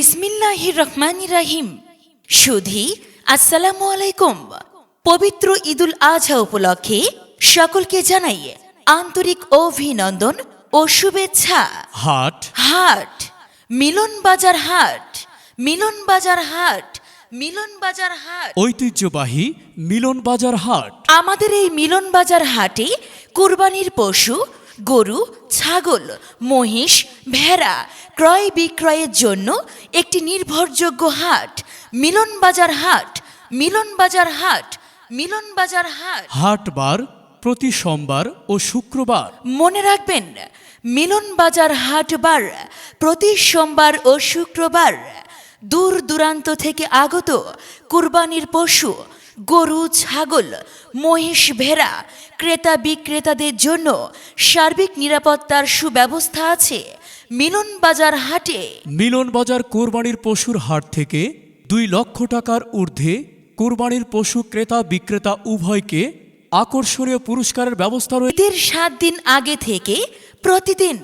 বিসমিল্লাহির রহমানির রহিম। সুধী আসসালামু আলাইকুম। পবিত্র ঈদুল আজহা উপলক্ষে সকলকে জানাই আন্তরিক অভিনন্দন ও শুভেচ্ছা। হাট হাট, মিলন বাজার হাট, মিলন বাজার হাট, মিলন বাজার হাট। ঐতিহ্যবাহী মিলন বাজার হাট। আমাদের এই মিলন বাজার হাটে কুরবানির পশু, গরু, ছাগল, মহিষ, ভেড়া ক্রয় বিক্রয়ের জন্য একটি নির্ভরযোগ্য হাট। মিলন বাজার হাট, মিলন বাজার হাট, মিলন বাজার হাট। হাটবার প্রতি সোমবার ও শুক্রবার। মনে রাখবেন, মিলন বাজার হাটবার প্রতি সোমবার ও শুক্রবার। দূর দূরান্ত থেকে আগত কুরবানির পশু, গরু, ছাগল, মহিষ, ভেড়া ক্রেতা বিক্রেতাদের জন্য সার্বিক নিরাপত্তার সুব্যবস্থা আছে মিলন বাজার হাটে। মিলন বাজার কোরবানির পশুর হাট থেকে 2 লক্ষ টাকার ঊর্ধ্বে কোরবানির পশু ক্রেতা বিক্রেতা উভয়কে আকর্ষণীয় পুরস্কারের ব্যবস্থা রয়েছে। ঈদের 7 দিন আগে থেকে প্রতিদিন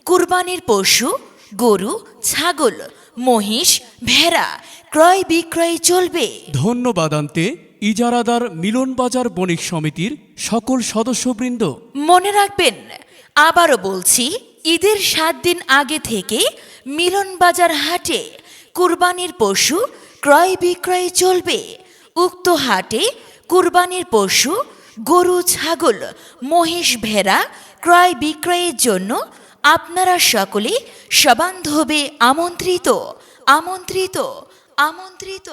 কুরবানির পশু, গরু, ছাগল, মহিষ, ভেড়া ক্রয় বিক্রয় চলবে। ধন্যবাদান্তে ইজারাদার মিলন বাজার বণিক সমিতির সকল সদস্যবৃন্দ। মনে রাখবেন, আবারও বলছি, ঈদের 7 দিন আগে থেকে মিলন বাজার হাটে কুরবানির পশু ক্রয় বিক্রয় চলবে। উক্ত হাটে কুরবানির পশু, গরু, ছাগল, মহিষ, ভেড়া ক্রয় বিক্রয়ের জন্য আপনারা সকলে সবান্ধবে আমন্ত্রিত, আমন্ত্রিত, আমন্ত্রিত।